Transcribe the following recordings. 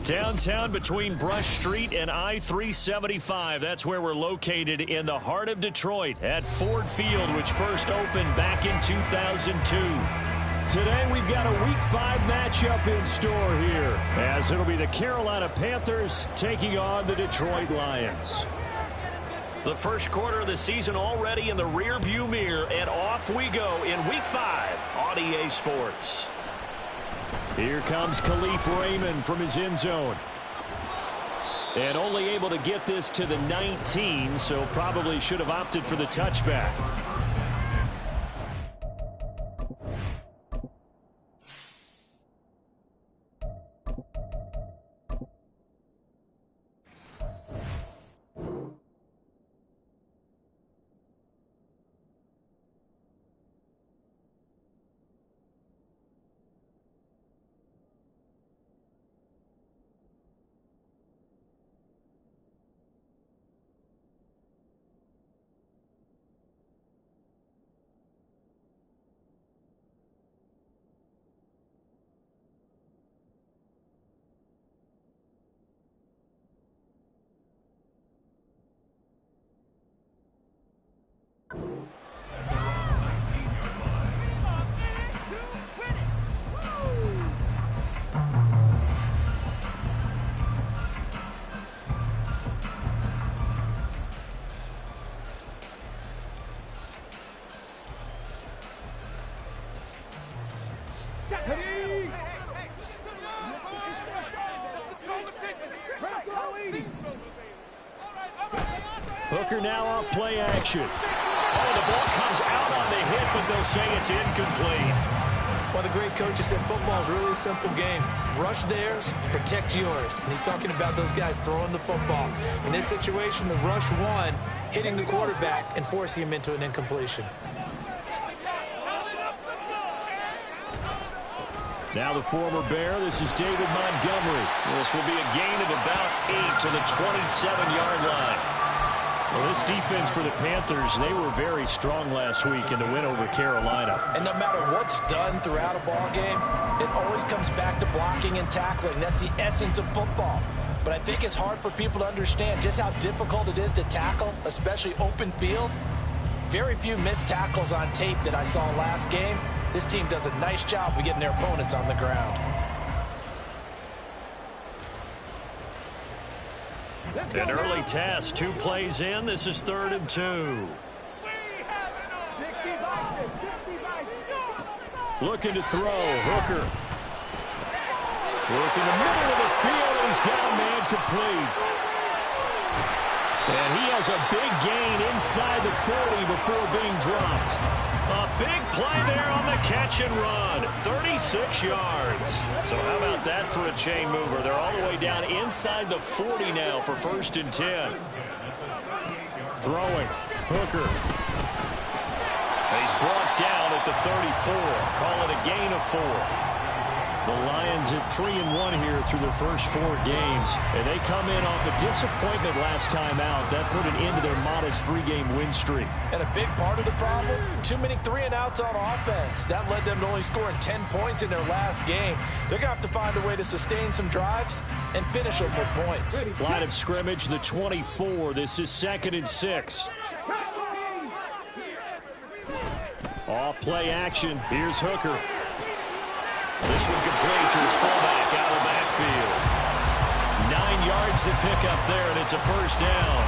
Downtown between Brush Street and I-375. That's where we're located in the heart of Detroit at Ford Field, which first opened back in 2002. Today we've got a Week 5 matchup in store here, as it'll be the Carolina Panthers taking on the Detroit Lions. The first quarter of the season already in the rearview mirror, and off we go in Week 5 on EA Sports. Here comes Khalif Raymond from his end zone. And only able to get this to the 19, so probably should have opted for the touchback. Hooker now off play action. Oh, the ball comes out on the hit, but they'll say it's incomplete. Well, the great coaches said football is really a simple game. Rush theirs, protect yours. And he's talking about those guys throwing the football. In this situation, the rush won, hitting the quarterback and forcing him into an incompletion. Now the former Bear, this is David Montgomery. This will be a gain of about 8 to the 27-yard line. Well, this defense for the Panthers, they were very strong last week in the win over Carolina. And no matter what's done throughout a ball game, it always comes back to blocking and tackling. That's the essence of football. But I think it's hard for people to understand just how difficult it is to tackle, especially open field. Very few missed tackles on tape that I saw last game. This team does a nice job of getting their opponents on the ground. An early test, 2 plays in. This is 3rd and 2. Looking to throw, Hooker. Working the middle of the field, and he's got a man complete. And he has a big gain inside the 40 before being dropped. A big play there on the catch and run. 36 yards. So how about that for a chain mover? They're all the way down inside the 40 now for 1st and 10. Throwing. Hooker. And he's brought down at the 34. Call it a gain of 4. The Lions at 3-1 here through their first 4 games. And they come in off a disappointment last time out. That put an end to their modest 3-game win streak. And a big part of the problem, too many 3-and-outs on offense. That led them to only scoring 10 points in their last game. They're going to have to find a way to sustain some drives and finish them with points. Line of scrimmage, the 24. This is 2nd and 6. Off play action. Here's Hooker. This one complete to his fullback out of the backfield. 9 yards to pick up there, and it's a 1st down.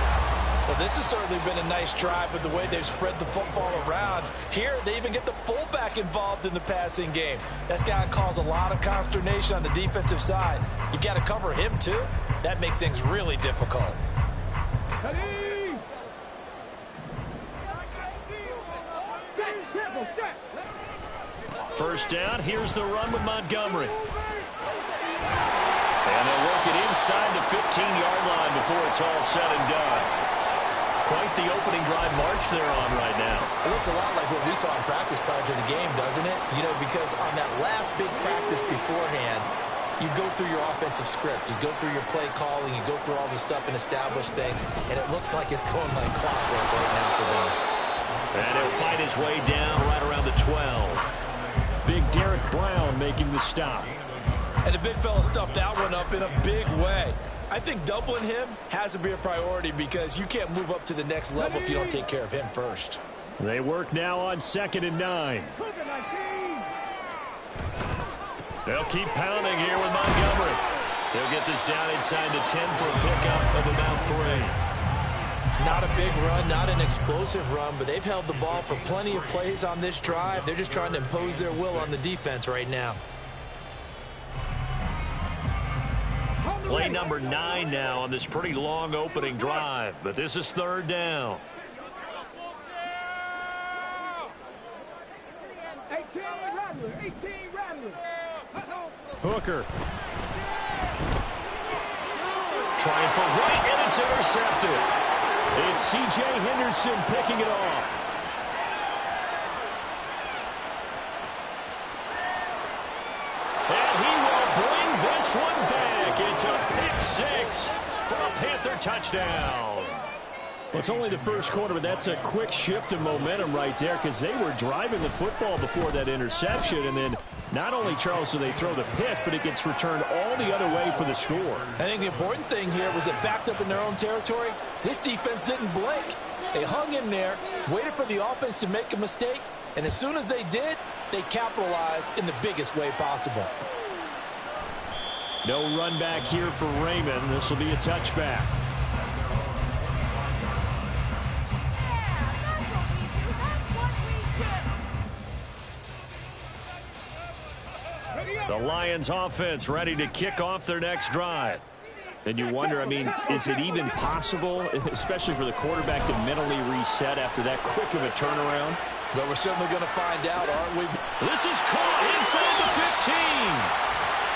Well, this has certainly been a nice drive with the way they've spread the football around. Here, they even get the fullback involved in the passing game. That's got to cause a lot of consternation on the defensive side. You've got to cover him, too. That makes things really difficult. First down, here's the run with Montgomery. And they'll work it inside the 15-yard line before it's all said and done. Quite the opening drive march they're on right now. It looks a lot like what we saw in practice prior to the game, doesn't it? You know, because on that last big practice beforehand, you go through your offensive script. You go through your play calling. You go through all the stuff and establish things. And it looks like it's going like clockwork right now for them. And he'll fight his way down right around the 12. Big Derek Brown making the stop. And the big fella stuffed that one up in a big way. I think doubling him has to be a priority because you can't move up to the next level if you don't take care of him first. They work now on 2nd and 9. They'll keep pounding here with Montgomery. They'll get this down inside the 10 for a pickup of about 3. Not a big run, not an explosive run, but they've held the ball for plenty of plays on this drive. They're just trying to impose their will on the defense right now. Play number 9 now on this pretty long opening drive, but this is 3rd down. Hooker. Trying for right, and it's intercepted. It's C.J. Henderson picking it off. And he will bring this one back. It's a pick 6 for a Panther touchdown. Well, it's only the first quarter, but that's a quick shift of momentum right there because they were driving the football before that interception. And then not only, Charles, do they throw the pick, but it gets returned all the other way for the score. I think the important thing here was it backed up in their own territory. This defense didn't blink. They hung in there, waited for the offense to make a mistake, and as soon as they did, they capitalized in the biggest way possible. No run back here for Raymond. This will be a touchback. The Lions offense ready to kick off their next drive. And you wonder, I mean, is it even possible, especially for the quarterback, to mentally reset after that quick of a turnaround? But we're certainly going to find out, aren't we? This is caught inside the 15.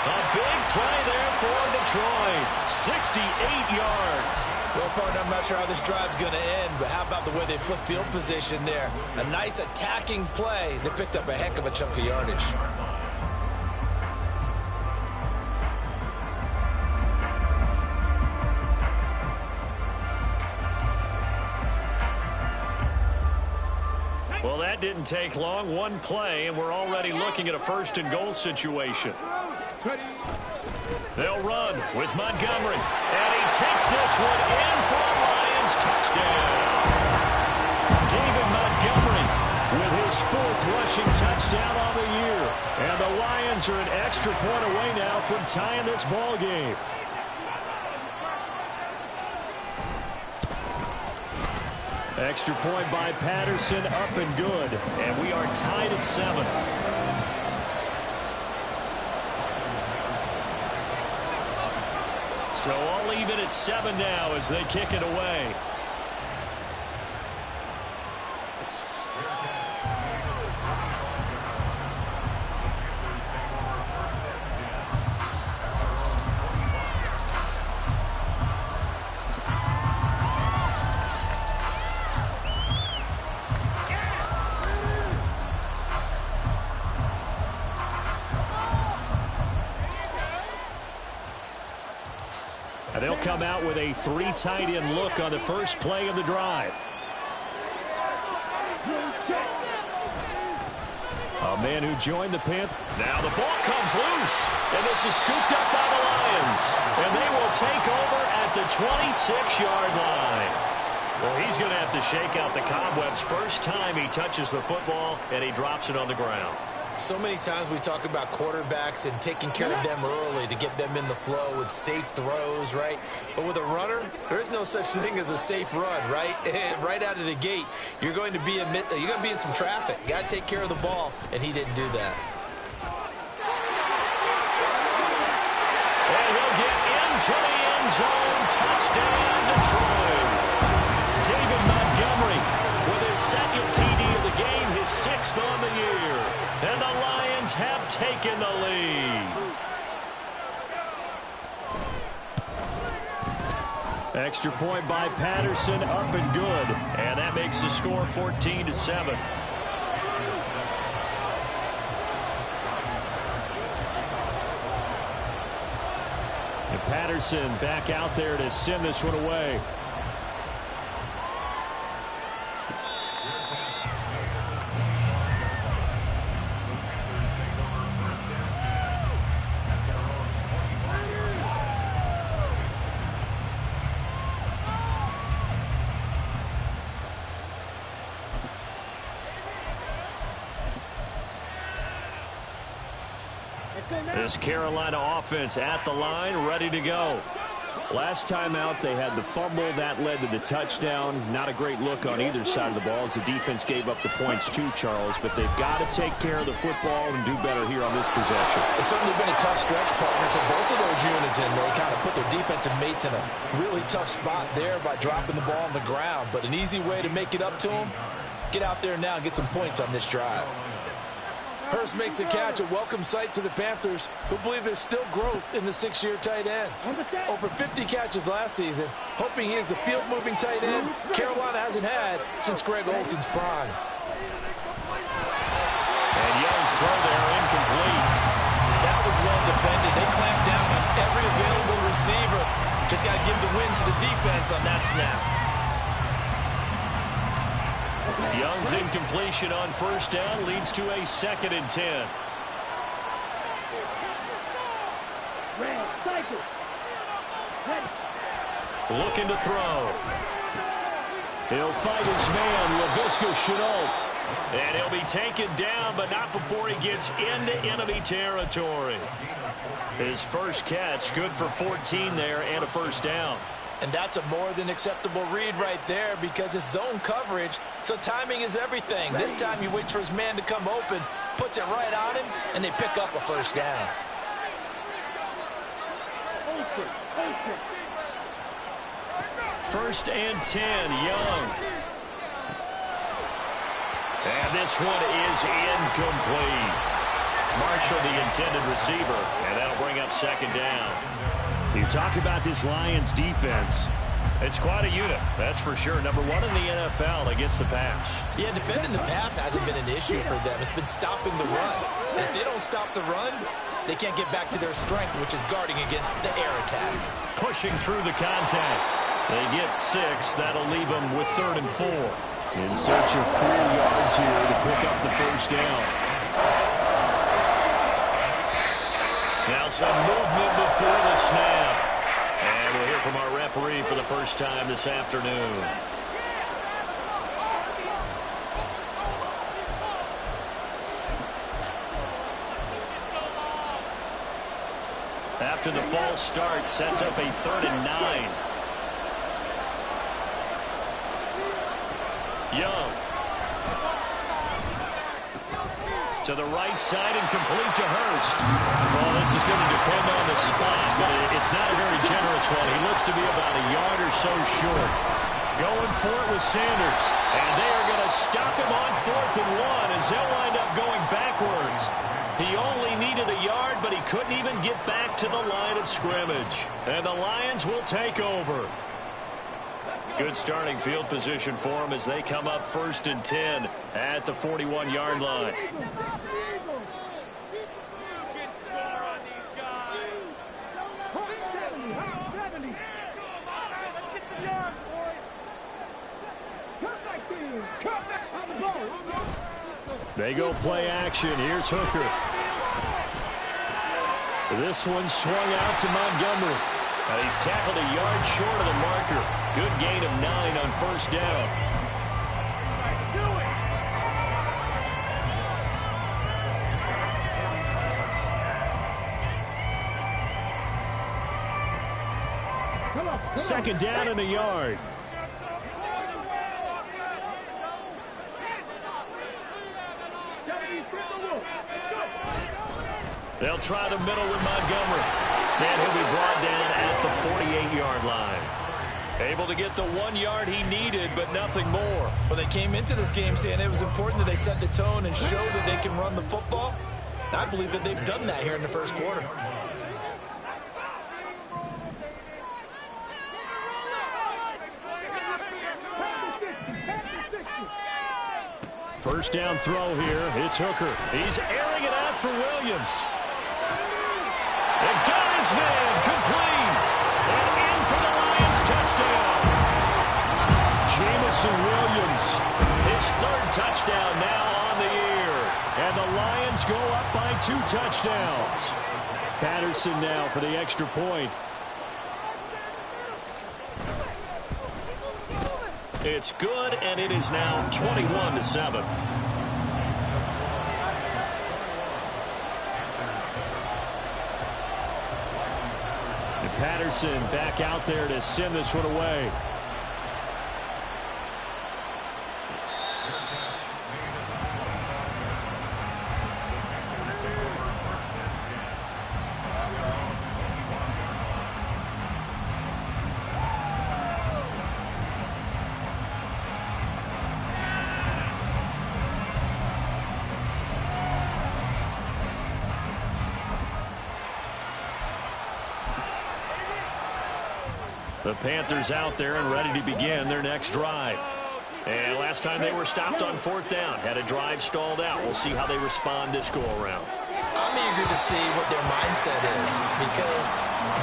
A big play there for Detroit. 68 yards. Well, partner, I'm not sure how this drive's going to end, but how about the way they flip field position there? A nice attacking play that picked up a heck of a chunk of yardage. Well, that didn't take long. One play, and we're already looking at a 1st and goal situation. They'll run with Montgomery. And he takes this one in for a Lions touchdown. David Montgomery with his 4th rushing touchdown on the year. And the Lions are an extra point away now from tying this ball game. Extra point by Patterson, up and good. And we are tied at 7. So all even at 7 now as they kick it away. They'll come out with a 3 tight end look on the first play of the drive. A man who joined the Panthers. Now the ball comes loose, and this is scooped up by the Lions. And they will take over at the 26-yard line. Well, he's going to have to shake out the cobwebs first time he touches the football, and he drops it on the ground. So many times we talk about quarterbacks and taking care of them early to get them in the flow with safe throws, right? But with a runner, there is no such thing as a safe run, right? Right out of the gate, you're going to be in some traffic. Got to take care of the ball, and he didn't do that. And he'll get into the end zone. Touchdown, Detroit. David Montgomery with his 2nd TD of the game, his 6th on the year. And the Lions have taken the lead. Extra point by Patterson, up and good. And that makes the score 14-7. And Patterson back out there to send this one away. This Carolina offense at the line, ready to go. Last time out, they had the fumble. That led to the touchdown. Not a great look on either side of the ball as the defense gave up the points too, Charles. But they've got to take care of the football and do better here on this possession. It's certainly been a tough stretch, partner, for both of those units, and they kind of put their defensive mates in a really tough spot there by dropping the ball on the ground. But an easy way to make it up to them, get out there now and get some points on this drive. Hurst makes a catch, a welcome sight to the Panthers, who believe there's still growth in the 6-year tight end. Over 50 catches last season, hoping he is the field-moving tight end Carolina hasn't had since Greg Olsen's prime. And Young's throw there, incomplete. That was well defended. They clamped down on every available receiver. Just got to give the win to the defense on that snap. Young's incompletion on first down leads to a 2nd and 10. Looking to throw. He'll fight his man, Laviska Shenault. And he'll be taken down, but not before he gets into enemy territory. His first catch, good for 14 there and a first down. And that's a more than acceptable read right there because it's zone coverage, so timing is everything. This time he waits for his man to come open, puts it right on him, and they pick up a first down. First and 10, Young. And this one is incomplete. Marshall, the intended receiver, and that'll bring up 2nd down. You talk about this Lions defense. It's quite a unit, that's for sure. Number 1 in the NFL against the pass. Yeah, defending the pass hasn't been an issue for them. It's been stopping the run. And if they don't stop the run, they can't get back to their strength, which is guarding against the air attack. Pushing through the contact. They get 6. That'll leave them with 3rd and 4. In search of 4 yards here to pick up the first down. Now some movement before the snap. And we'll hear from our referee for the first time this afternoon. After the false start, sets up a 3rd and 9. Young. To the right side and complete to Hurst. Well, this is going to depend on the spot, but it's not a very generous one. He looks to be about a yard or so short. Going for it with Sanders. And they are going to stop him on 4th and 1 as they'll wind up going backwards. He only needed a yard, but he couldn't even get back to the line of scrimmage. And the Lions will take over. Good starting field position for them as they come up 1st and 10 at the 41-yard line. They go play action. Here's Hooker. This one swung out to Montgomery. He's tackled a yard short of the marker. Good gain of 9 on first down. Second down and a yard. They'll try the middle with Montgomery. And he'll be brought down at the 48-yard line. Able to get the 1 yard he needed, but nothing more. Well, they came into this game saying it was important that they set the tone and show that they can run the football. I believe that they've done that here in the first quarter. First down throw here. It's Hooker. He's airing it out for Williams. And got his man complete. And in for the Lions touchdown. Jamison Williams, his 3rd touchdown now on the year. And the Lions go up by 2 touchdowns. Patterson now for the extra point. It's good, and it is now 21-7. Patterson back out there to send this one away. The Panthers out there and ready to begin their next drive. And last time they were stopped on 4th down, had a drive stalled out. We'll see how they respond this go-around. I'm eager to see what their mindset is, because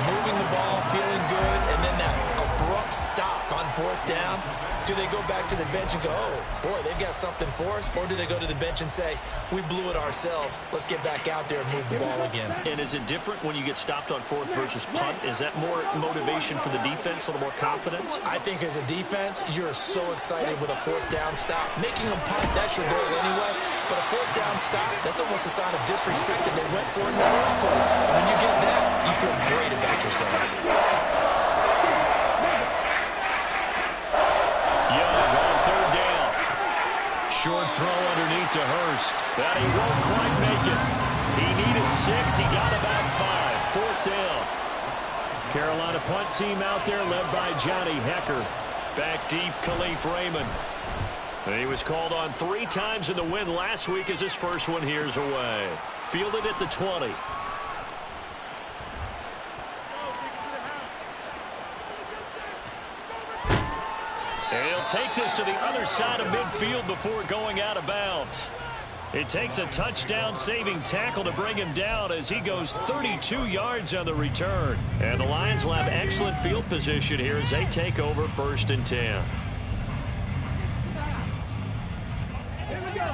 moving the ball, feeling good, and then that abrupt stop on 4th down, do they go back to the bench and go, oh, boy, they've got something for us? Or do they go to the bench and say, we blew it ourselves, let's get back out there and move the ball again? And is it different when you get stopped on 4th versus punt? Is that more motivation for the defense, a little more confidence? I think as a defense, you're so excited with a 4th down stop. Making a punt, that's your goal anyway. But a 4th down stop, that's almost a sign of disrespect that they went for in the first place. And when you get that, you feel great about yourselves. Short throw underneath to Hurst. But he won't quite make it. He needed 6. He got about 5. 4th down. Carolina punt team out there led by Johnny Hecker. Back deep, Khalif Raymond. He was called on 3 times in the win last week as his first one here's away. Fielded at the 20. And he'll take this to the other side of midfield before going out of bounds. It takes a touchdown-saving tackle to bring him down as he goes 32 yards on the return. And the Lions will have excellent field position here as they take over 1st and 10. Here we go.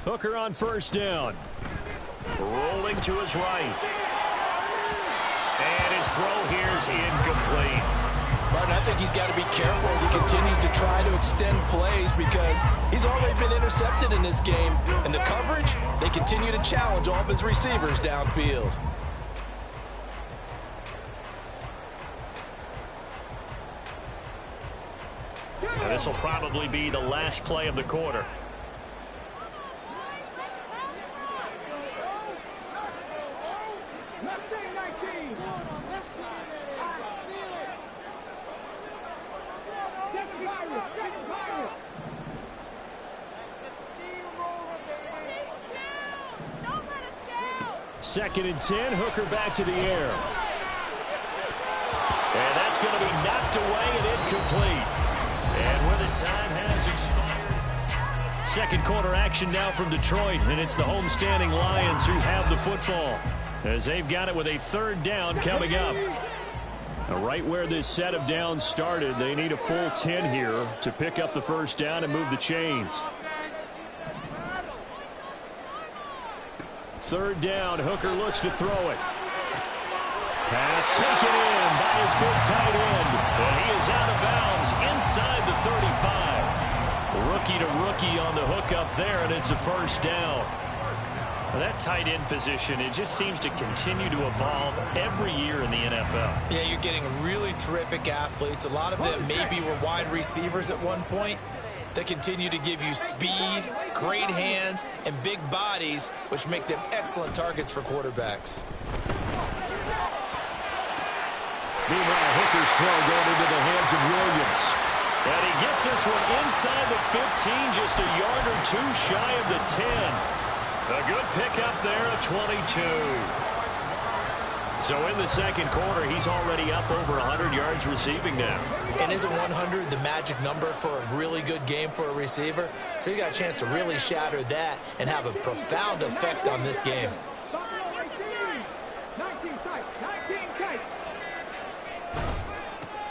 Hooker on 1st down. Rolling to his right. And his throw here is incomplete. Martin, I think he's got to be careful as he continues to try to extend plays because he's already been intercepted in this game. And the coverage, they continue to challenge all of his receivers downfield. And this will probably be the last play of the quarter. Second and 10, Hooker back to the air. And that's going to be knocked away and incomplete. And where the time has expired. Second quarter action now from Detroit, and it's the homestanding Lions who have the football as they've got it with a 3rd down coming up. Now, right where this set of downs started, they need a full 10 here to pick up the 1st down and move the chains. 3rd down, Hooker looks to throw it. Pass taken in by his big tight end. And he is out of bounds inside the 35. Rookie to rookie on the hook up there, and it's a 1st down. Well, that tight end position, it just seems to continue to evolve every year in the NFL. Yeah, you're getting really terrific athletes. A lot of them maybe were wide receivers at one point. They continue to give you speed, great hands, and big bodies, which make them excellent targets for quarterbacks. Meanwhile, Hooker's throw going into the hands of Williams. And he gets this one inside the 15, just a yard or 2 shy of the 10. A good pickup there, a 22. So in the second quarter, he's already up over 100 yards receiving now. And isn't 100 the magic number for a really good game for a receiver? So he got a chance to really shatter that and have a profound effect on this game.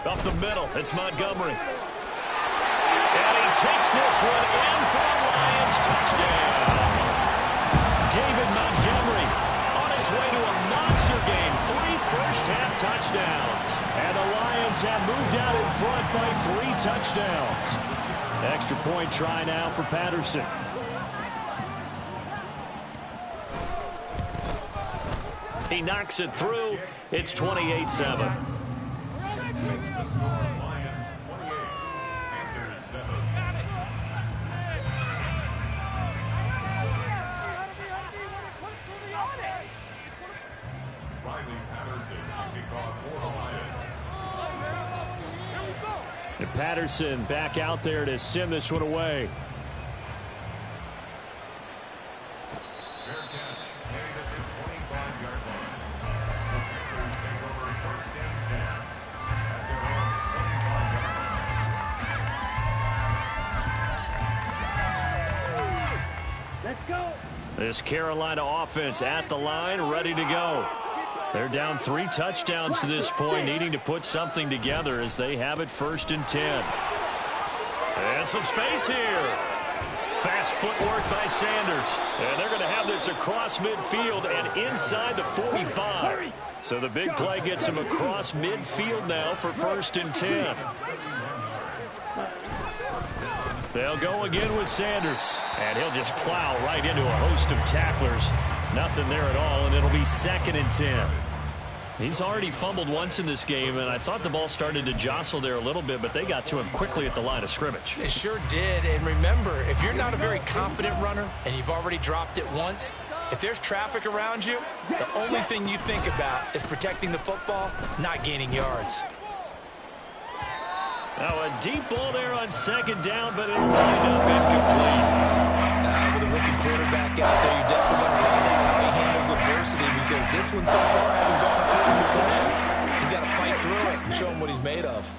Up the middle, it's Montgomery. And he takes this one in for a Lions touchdown. David Montgomery on his way to a monster game. 3 first-half touchdowns. And the Lions have moved out in front by 3 touchdowns. Extra point try now for Patterson. He knocks it through. It's 28-7. And Patterson back out there to send this one away. Let's go. This Carolina offense at the line, ready to go. They're down 3 touchdowns to this point, needing to put something together as they have it 1st and 10. And some space here. Fast footwork by Sanders. And they're going to have this across midfield and inside the 45. So the big play gets him across midfield now for 1st and 10. They'll go again with Sanders. And he'll just plow right into a host of tacklers. Nothing there at all, and it'll be 2nd and 10. He's already fumbled once in this game, and I thought the ball started to jostle there a little bit, but they got to him quickly at the line of scrimmage. They sure did, and remember, if you're not a very confident runner and you've already dropped it once, if there's traffic around you, the only thing you think about is protecting the football, not gaining yards. Now a deep ball there on 2nd down, but it'll wind up incomplete. With a rookie quarterback out there, you're definitely going to find out how he handles adversity, because this one so far hasn't gone according to plan. He's got to fight through it and show him what he's made of.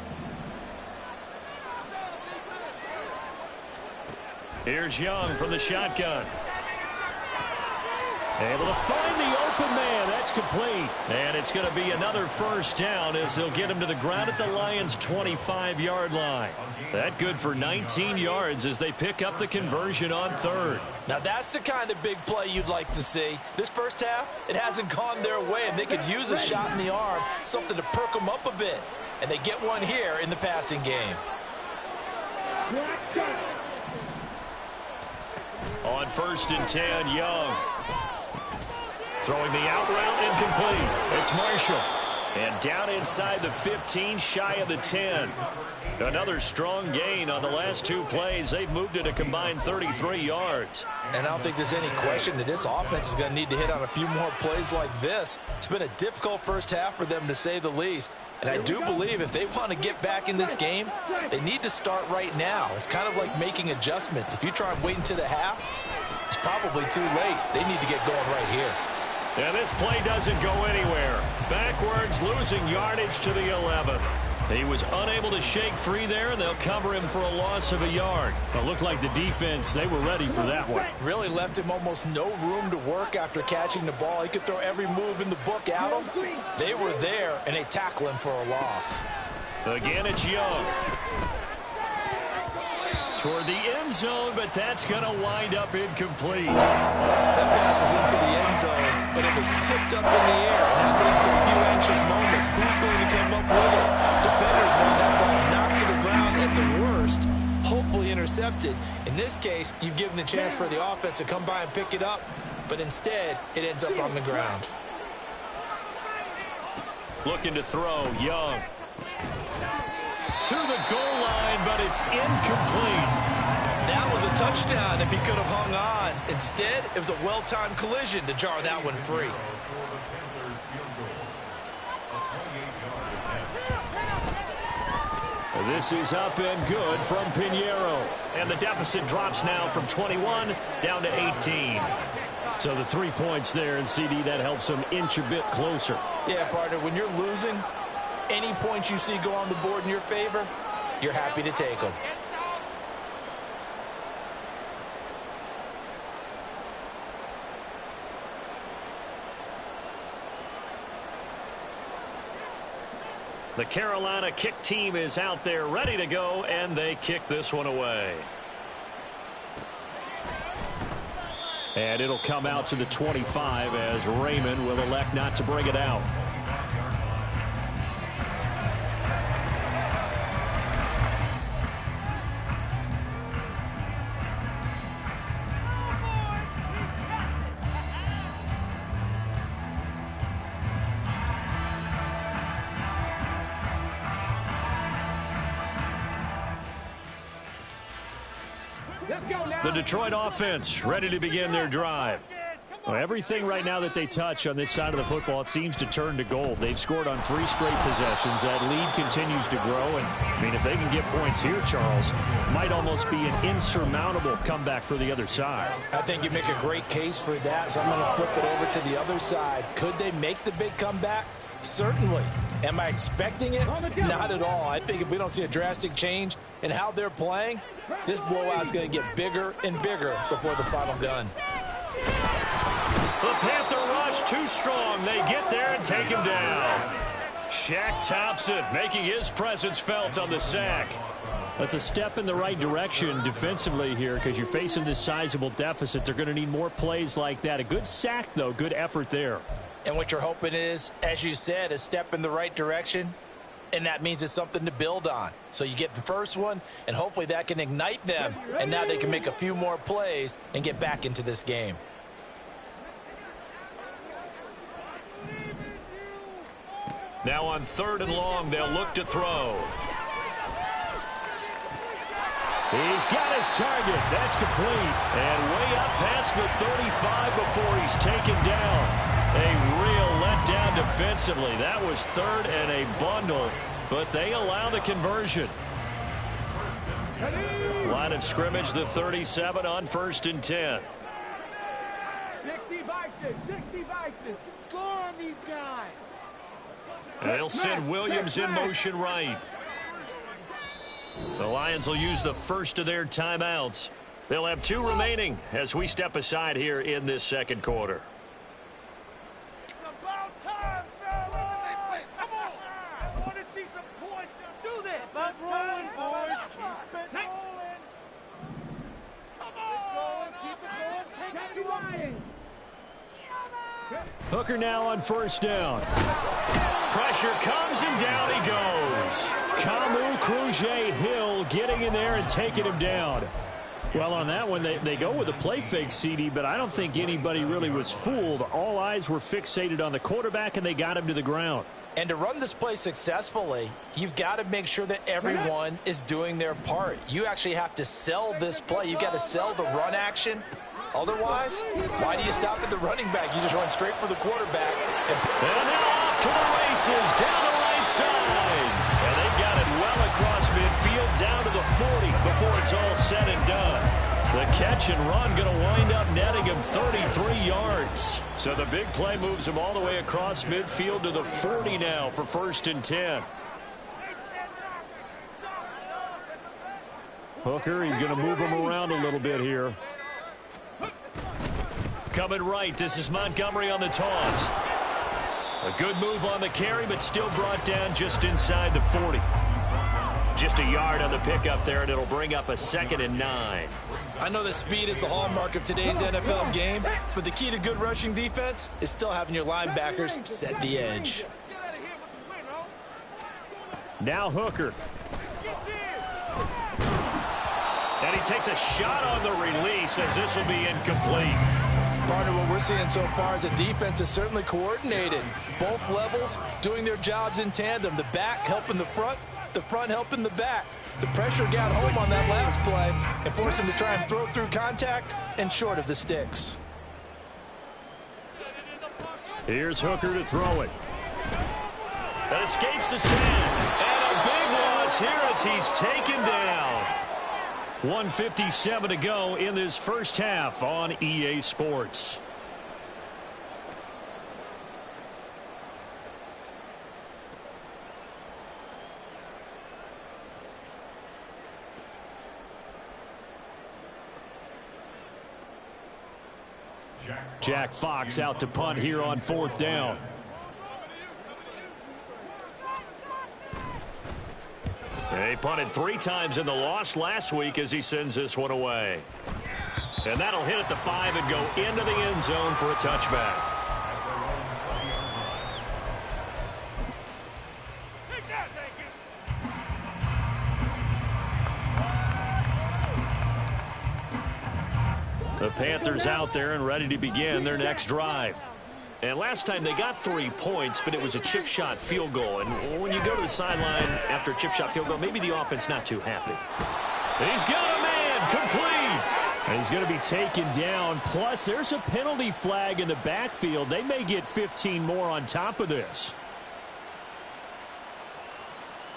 Here's Young from the shotgun. Able to find the open man. That's complete. And it's going to be another 1st down as they'll get him to the ground at the Lions' 25-yard line. That good for 19 yards as they pick up the conversion on 3rd. Now that's the kind of big play you'd like to see. This first half, it hasn't gone their way, and they could use a shot in the arm, something to perk them up a bit. And they get one here in the passing game. On 1st and 10, Young. Throwing the out route, incomplete. It's Marshall. And down inside the 15, shy of the 10. Another strong gain on the last 2 plays. They've moved it a combined 33 yards. And I don't think there's any question that this offense is going to need to hit on a few more plays like this. It's been a difficult first half for them, to say the least. And I do believe if they want to get back in this game, they need to start right now. It's kind of like making adjustments. If you try and wait until the half, it's probably too late. They need to get going right here. And this play doesn't go anywhere. Backwards, losing yardage to the 11. He was unable to shake free there, and they'll cover him for a loss of a yard. It looked like the defense, they were ready for that one. Really left him almost no room to work after catching the ball. He could throw every move in the book at him. They were there, and they tackle him for a loss. Again, it's Young. Toward the end zone, but that's going to wind up incomplete. That pass was into the end zone, but it was tipped up in the air, and that leads to a few anxious moments. Who's going to come up with it? Defenders want that ball knocked to the ground at the worst, hopefully intercepted. In this case, you've given the chance for the offense to come by and pick it up, but instead, it ends up on the ground. Looking to throw, Young. To the goal line, but it's incomplete. That was a touchdown if he could have hung on. Instead, it was a well-timed collision to jar that one free. This is up and good from Pinheiro. And the deficit drops now from 21 down to 18. So the 3 points there, and CD, that helps them inch a bit closer. Yeah, partner, when you're losing, any points you see go on the board in your favor, you're happy to take them. The Carolina kick team is out there ready to go, and they kick this one away. And it'll come out to the 25 as Raymond will elect not to bring it out. The Detroit offense ready to begin their drive. Well, everything right now that they touch on this side of the football, it seems to turn to gold. They've scored on 3 straight possessions. That lead continues to grow. And, I mean, if they can get points here, Charles, it might almost be an insurmountable comeback for the other side. I think you make a great case for that, so I'm going to flip it over to the other side. Could they make the big comeback? Certainly. Am I expecting it? Not at all. I think if we don't see a drastic change in how they're playing, this blowout is going to get bigger and bigger before the final gun. The Panther rush too strong. They get there and take him down. Shaq Thompson making his presence felt on the sack. That's a step in the right direction defensively here because you're facing this sizable deficit. They're going to need more plays like that. A good sack, though. Good effort there. And what you're hoping is, as you said, a step in the right direction, and that means it's something to build on. So you get the first one, and hopefully that can ignite them, and now they can make a few more plays and get back into this game. Now on 3rd and long, they'll look to throw. He's got his target. That's complete. And way up past the 35 before he's taken down. A real letdown defensively. That was 3rd and a bundle, but they allow the conversion. Line of scrimmage, the 37 on 1st and 10. 60 Vikings, 60 Vikings. Score on these guys. And they'll send Williams in motion right. The Lions will use the first of their timeouts. They'll have 2 remaining as we step aside here in this second quarter. It's about time, fellas. Come on. I want to see some points. Do this. Stop rolling, boys. Keep it rolling. Come on. Keep it going. Take it to Ryan. Hooker now on 1st down. Pressure comes and down he goes. Kamu Cruz-Hill getting in there and taking him down. Well, on that one, they go with a play fake, CD, but I don't think anybody really was fooled. All eyes were fixated on the quarterback, and they got him to the ground. And to run this play successfully, you've got to make sure that everyone is doing their part. You actually have to sell this play. You've got to sell the run action. Otherwise, why do you stop at the running back? You just run straight for the quarterback. And now off to the races, down the right side. And they've got it well across midfield, down to the 40 before it's all said and done. The catch and run going to wind up netting him 33 yards. So the big play moves him all the way across midfield to the 40 now for 1st and 10. Hooker, he's going to move him around a little bit here. Coming right, this is Montgomery on the toss. A good move on the carry, but still brought down just inside the 40. Just a yard on the pickup there, and it'll bring up a 2nd and 9. I know that speed is the hallmark of today's NFL game, but the key to good rushing defense is still having your linebackers set the edge. Now Hooker. And he takes a shot on the release as this will be incomplete. Partner, what we're seeing so far is the defense is certainly coordinated. Both levels doing their jobs in tandem. The back helping the front helping the back. The pressure got home on that last play and forced him to try and throw through contact and short of the sticks. Here's Hooker to throw it. That escapes the sand. And a big loss here as he's taken down. 1:57 to go in this first half on EA Sports. Jack Fox out to punt here on 4th down. He punted 3 times in the loss last week as he sends this one away. And that'll hit at the 5 and go into the end zone for a touchback. The Panthers out there and ready to begin their next drive. And last time they got 3 points, but it was a chip shot field goal. And when you go to the sideline after a chip shot field goal, maybe the offense not too happy. He's got a man. and complete. And he's going to be taken down. Plus, there's a penalty flag in the backfield. They may get 15 more on top of this.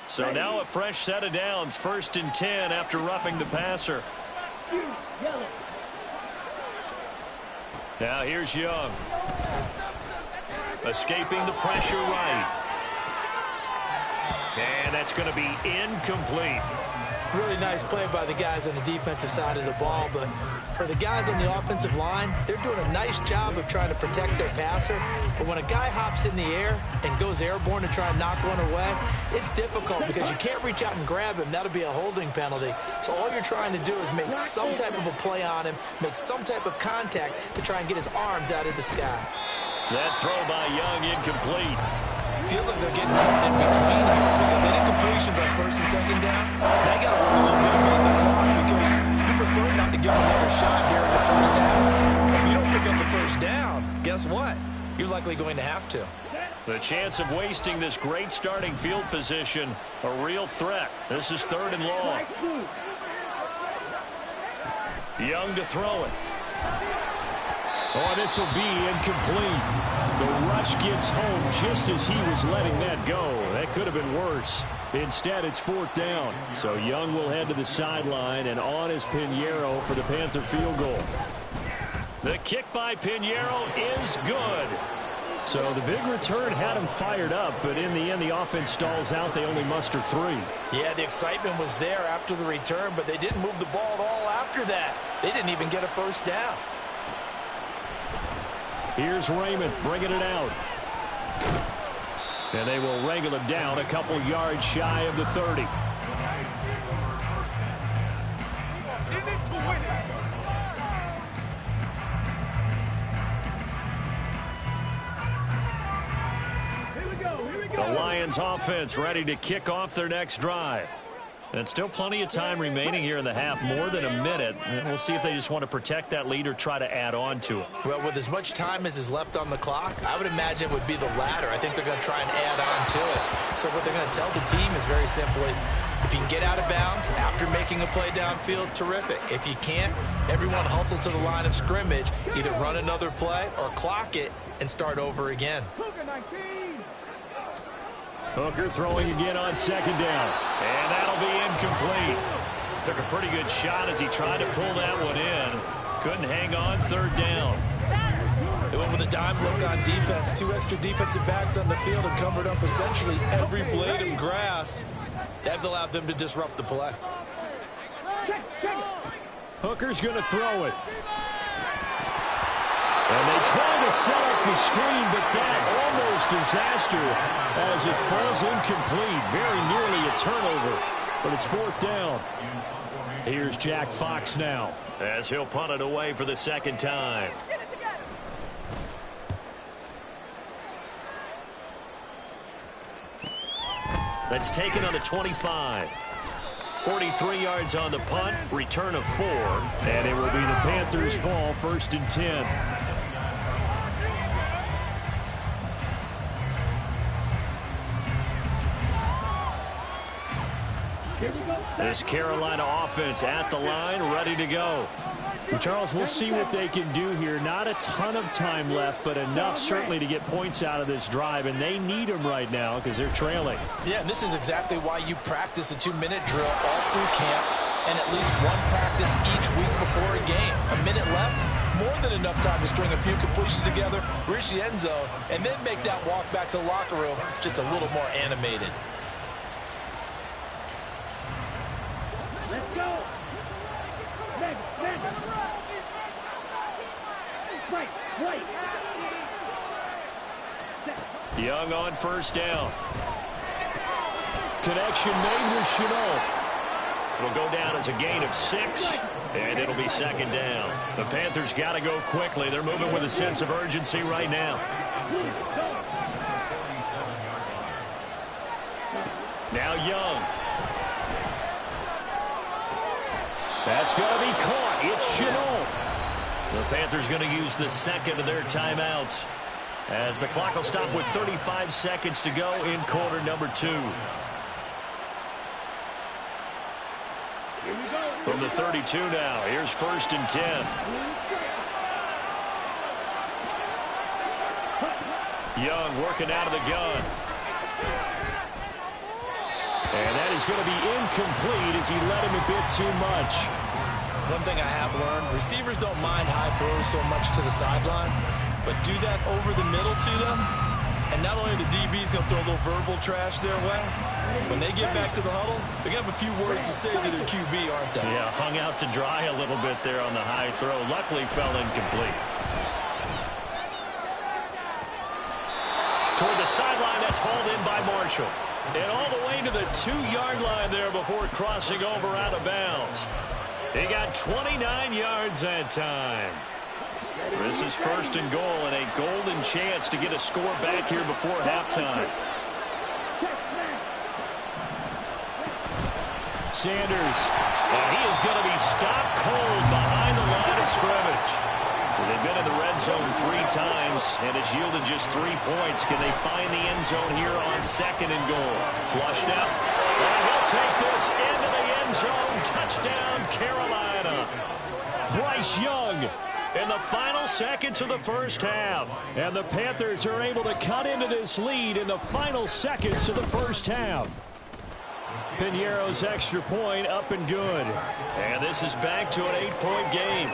So now a fresh set of downs, 1st and 10 after roughing the passer. Now here's Young. Escaping the pressure right. And that's going to be incomplete. Really nice play by the guys on the defensive side of the ball, but for the guys on the offensive line, they're doing a nice job of trying to protect their passer. But when a guy hops in the air and goes airborne to try and knock one away, it's difficult because you can't reach out and grab him. That'll be a holding penalty. So all you're trying to do is make some type of a play on him, make some type of contact to try and get his arms out of the sky. That throw by Young incomplete. Feels like they're getting caught in between here because any completions on 1st and 2nd down, they got to work a little bit about the clock because you prefer not to give them another shot here in the 1st half. If you don't pick up the 1st down, guess what? You're likely going to have to. The chance of wasting this great starting field position, a real threat. This is 3rd and long. Young to throw it. Oh, this will be incomplete. The rush gets home just as he was letting that go. That could have been worse. Instead, it's 4th down. So Young will head to the sideline, and on is Pinheiro for the Panther field goal. The kick by Pinheiro is good. So the big return had him fired up, but in the end, the offense stalls out. They only muster 3. Yeah, the excitement was there after the return, but they didn't move the ball at all after that. They didn't even get a 1st down. Here's Raymond bringing it out. And they will wrangle him down a couple yards shy of the 30. The Lions offense ready to kick off their next drive. And still plenty of time remaining here in the half, more than a minute. And we'll see if they just want to protect that lead or try to add on to it. Well, with as much time as is left on the clock, I would imagine it would be the latter. I think they're going to try and add on to it. So what they're going to tell the team is very simply, if you can get out of bounds after making a play downfield, terrific. If you can't, everyone hustle to the line of scrimmage, either run another play or clock it and start over again. Hooker throwing again on 2nd down. And that'll be incomplete. Took a pretty good shot as he tried to pull that one in. Couldn't hang on, 3rd down. They went with a dime look on defense. 2 extra defensive backs on the field and covered up essentially every blade of grass. That allowed them to disrupt the play. Hooker's going to throw it. And they try to set up the screen, but that almost disaster as it falls incomplete. Very nearly a turnover, but it's 4th down. Here's Jack Fox now, as he'll punt it away for the 2nd time. That's taken on the 25. 43 yards on the punt, return of 4. And it will be the Panthers' ball, 1st and 10. This Carolina offense at the line, ready to go. And Charles, we'll see what they can do here. Not a ton of time left, but enough certainly to get points out of this drive, and they need them right now because they're trailing. Yeah, and this is exactly why you practice a 2-minute drill all through camp and at least one practice each week before a game. A minute left, more than enough time to string a few completions together, reach the end zone, and then make that walk back to the locker room just a little more animated. Let's go. Young on 1st down. Connection made with Chenault. It'll go down as a gain of 6, and it'll be 2nd down. The Panthers got to go quickly. They're moving with a sense of urgency right now. Now Young. That's going to be caught. It's Chenault. The Panthers going to use the 2nd of their timeouts as the clock will stop with 35 seconds to go in quarter number 2. Here we go. From the 32 now, here's 1st and 10. Young working out of the gun. And that is going to be incomplete as he led him a bit too much. One thing I have learned, receivers don't mind high throws so much to the sideline, but do that over the middle to them, and not only the DB's going to throw a little verbal trash their way, when they get back to the huddle, they're going to have a few words to say to their QB, aren't they? Yeah, hung out to dry a little bit there on the high throw. Luckily fell incomplete. Toward the sideline, that's hauled in by Marshall. And all the way to the 2-yard line there before crossing over out of bounds. He got 29 yards that time. This is 1st and goal and a golden chance to get a score back here before halftime. Sanders, and he is going to be stopped cold behind the line of scrimmage. So they've been in the red zone 3 times, and it's yielded just 3 points. Can they find the end zone here on 2nd and goal? Flushed out. And he'll take this into the end zone. Touchdown, Carolina. Bryce Young in the final seconds of the first half. And the Panthers are able to cut into this lead in the final seconds of the first half. Piñeiro's extra point up and good. And this is back to an 8-point game.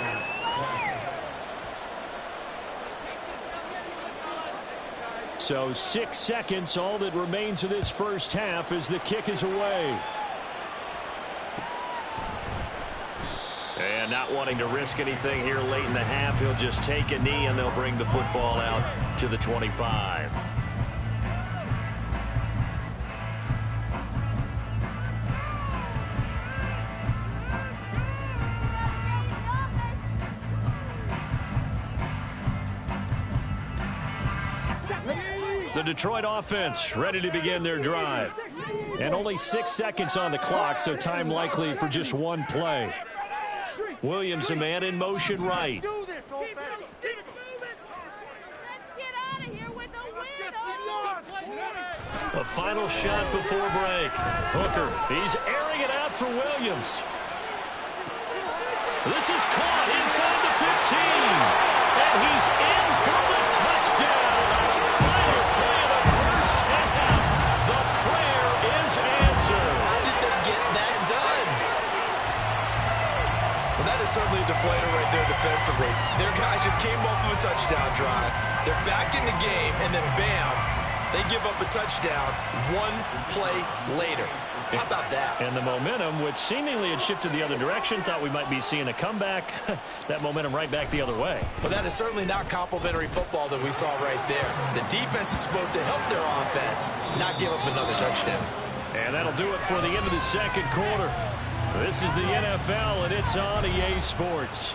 So 6 seconds, all that remains of this first half as the kick is away. And not wanting to risk anything here late in the half, he'll just take a knee and they'll bring the football out to the 25. The Detroit offense ready to begin their drive. And only 6 seconds on the clock, so time likely for just one play. Williams, a man in motion right. A final shot before break. Hooker, he's airing it out for Williams. This is caught inside the 15. And he's in for the touchdown. Final play of the first half. The prayer is answered. How did they get that done? Well, that is certainly a deflator right there defensively. Their guys just came off of a touchdown drive. They're back in the game, and then bam, they give up a touchdown 1 play later. How about that? And the momentum, which seemingly had shifted the other direction, thought we might be seeing a comeback. That momentum right back the other way. Well, that is certainly not complimentary football that we saw right there. The defense is supposed to help their offense, not give up another touchdown. And that'll do it for the end of the second quarter. This is the NFL, and it's on EA Sports.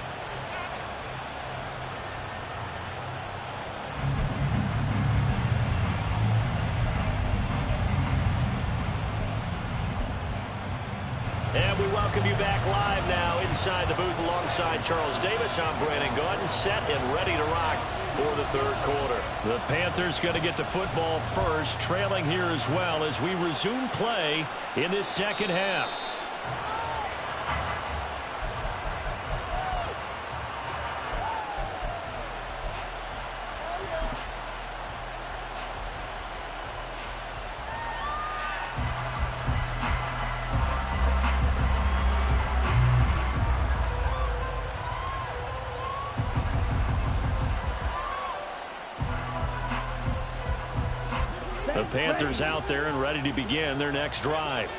And we welcome you back live now inside the booth alongside Charles Davis. I'm Brandon Gaudin, set and ready to rock for the third quarter. The Panthers going to get the football first, trailing here as well as we resume play in this second half. The Panthers out there and ready to begin their next drive.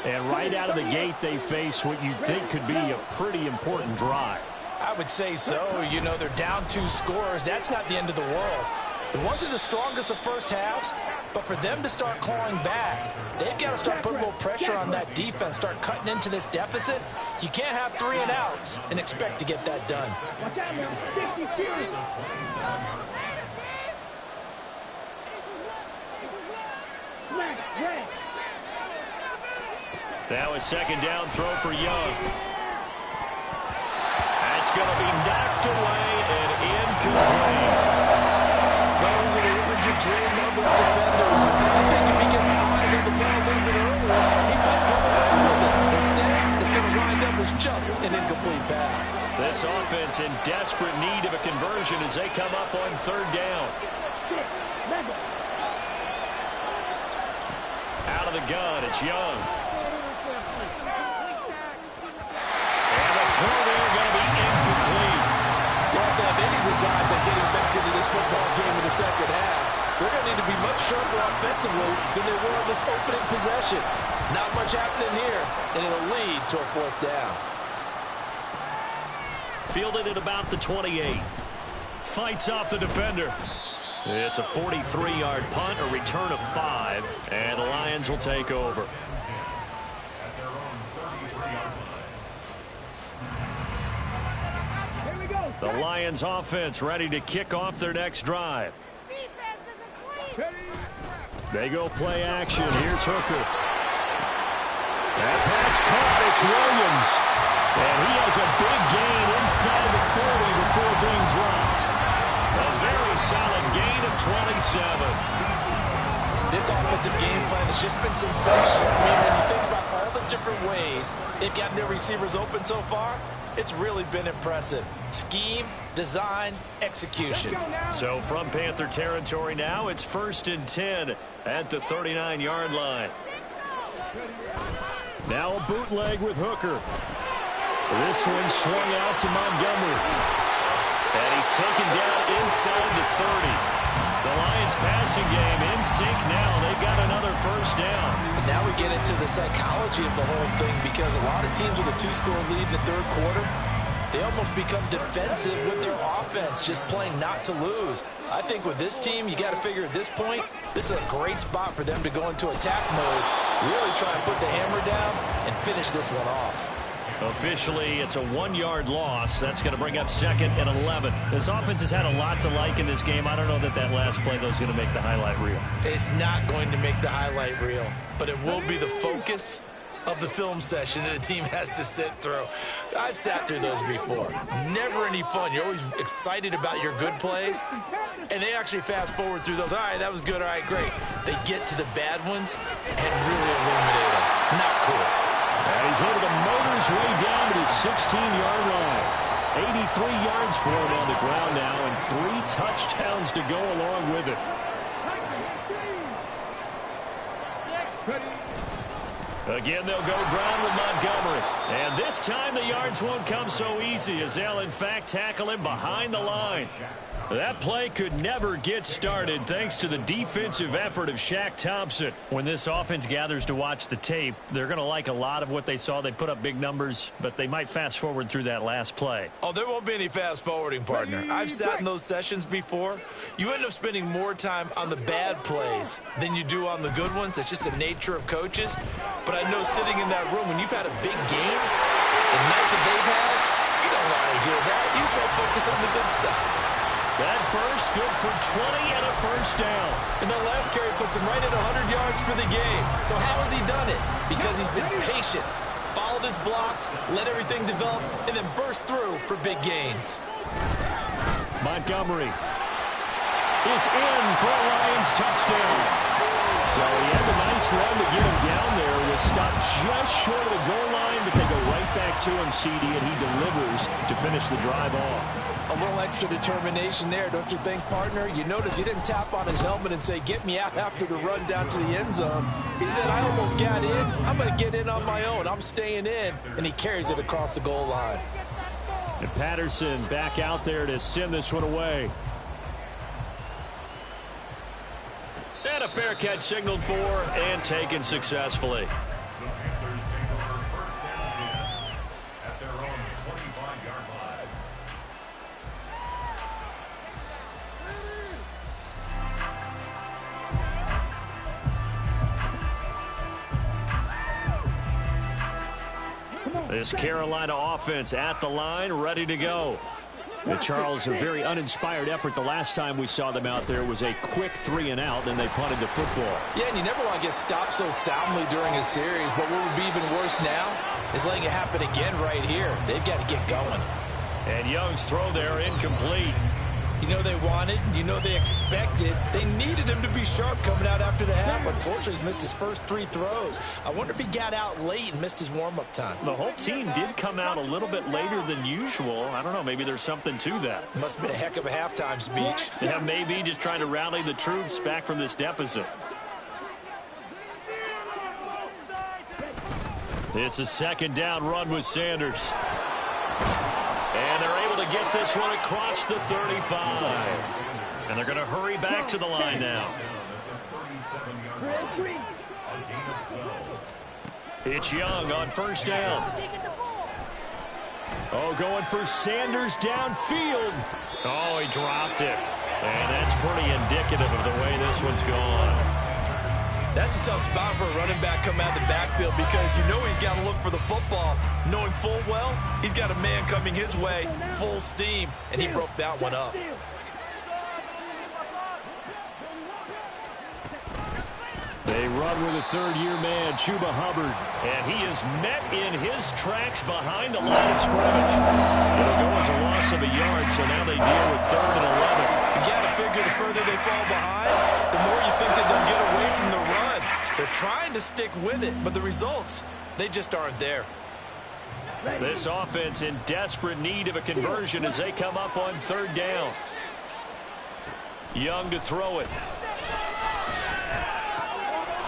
And right out of the gate, they face what you'd think could be a pretty important drive. I would say so. You know, they're down 2 scores. That's not the end of the world. It wasn't the strongest of first halves, but for them to start clawing back, they've got to start putting a little pressure on that defense, start cutting into this deficit. You can't have 3 and outs and expect to get that done. Now a second down throw for Young. That's going to be knocked away and incomplete. Those are the Imagery numbers defenders. I think if he gets eyes on the ball a little bit earlier, he might come away with it. Instead, it's going to wind up as just This offense in desperate need of a conversion as they come up on third down. Out of the gun, it's Young. And the throw there going to be incomplete. Well, if they have any designs on getting back into this football game in the second half, they're going to need to be much sharper offensively than they were on this opening possession. Not much happening here, and it'll lead to a fourth down. Fielded at about the 28. Fights off the defender. It's a 43-yard punt, a return of 5, and the Lions will take over. The Lions offense ready to kick off their next drive. They go play action. Here's Hooker. That pass caught. It's Williams. And he has a big gain inside the 40 before being dropped. A very solid gain of 27. This offensive game plan has just been sensational. I mean, when you think about all the different ways they've gotten their receivers open so far, it's really been impressive. Scheme, design, execution. So from Panther territory now, it's 1st and 10 at the 39-yard line. Now a bootleg with Hooker. This one swung out to Montgomery. And he's taken down inside the 30. The Lions passing game in sync now. They've got another first down. And now we get into the psychology of the whole thing, because a lot of teams with a 2-score lead in the third quarter, they almost become defensive with their offense, just playing not to lose. I think with this team, you got to figure at this point, this is a great spot for them to go into attack mode, really try and put the hammer down and finish this one off. Officially, it's a 1-yard loss. That's going to bring up 2nd and 11. This offense has had a lot to like in this game. I don't know that last play, though, is going to make the highlight reel. It's not going to make the highlight reel, but it will be the focus of the film session that the team has to sit through. I've sat through those before. Never any fun. You're always excited about your good plays, and they actually fast forward through those. All right, that was good. All right, great. They get to the bad ones and really illuminate them. Not cool. And he's able to motor his way down to his 16-yard line. 83 yards for him on the ground now, and 3 touchdowns to go along with it. Again, they'll go ground with Montgomery. And this time the yards won't come so easy, as they'll, in fact, tackle him behind the line. That play could never get started thanks to the defensive effort of Shaq Thompson. When this offense gathers to watch the tape, they're going to like a lot of what they saw. They put up big numbers, but they might fast forward through that last play. Oh, there won't be any fast forwarding, partner. I've sat in those sessions before. You end up spending more time on the bad plays than you do on the good ones. It's just the nature of coaches. But I know sitting in that room, when you've had a big game, the night that they've had, you don't want to hear that. You just want to focus on the good stuff. That burst good for 20 and a first down. And that last carry puts him right at 100 yards for the game. So how has he done it? Because he's been patient, followed his blocks, let everything develop, and then burst through for big gains. Montgomery is in for a Lions touchdown. So he had a nice run to get him down there. Was stopped just short of the goal line, but they go right back to him, CD, and he delivers to finish the drive off. A little extra determination there, don't you think, partner? You notice he didn't tap on his helmet and say, get me out after the run down to the end zone. He said, I almost got in. I'm going to get in on my own. I'm staying in. And he carries it across the goal line. And Patterson back out there to send this one away. And a fair catch signaled for and taken successfully. This Carolina offense at the line, ready to go. Charles, a very uninspired effort. The last time we saw them out there was a quick 3-and-out, and they punted the football. Yeah, and you never want to get stopped so soundly during a series, but what would be even worse now is letting it happen again right here. They've got to get going. And Young's throw there incomplete. You know they wanted, you know they expected. They needed him to be sharp coming out after the half. Unfortunately, he's missed his first 3 throws. I wonder if he got out late and missed his warm-up time. The whole team did come out a little bit later than usual. I don't know, maybe there's something to that. Must have been a heck of a halftime speech. Yeah, maybe just trying to rally the troops back from this deficit. It's a second down run with Sanders. And they're able to get this one across the 35. And they're going to hurry back to the line now. It's Young on first down. Oh, going for Sanders downfield. Oh, he dropped it. And that's pretty indicative of the way this one's gone. That's a tough spot for a running back coming out of the backfield because you know he's got to look for the football, knowing full well he's got a man coming his way, full steam, and he broke that one up. They run with a third-year man, Chuba Hubbard, and he is met in his tracks behind the line of scrimmage. It'll go as a loss of a yard, so now they deal with 3rd and 11. You got to figure the further they fall behind, the more you think that they'll get away from the run. They're trying to stick with it, but the results, they just aren't there. This offense in desperate need of a conversion as they come up on 3rd down. Young to throw it.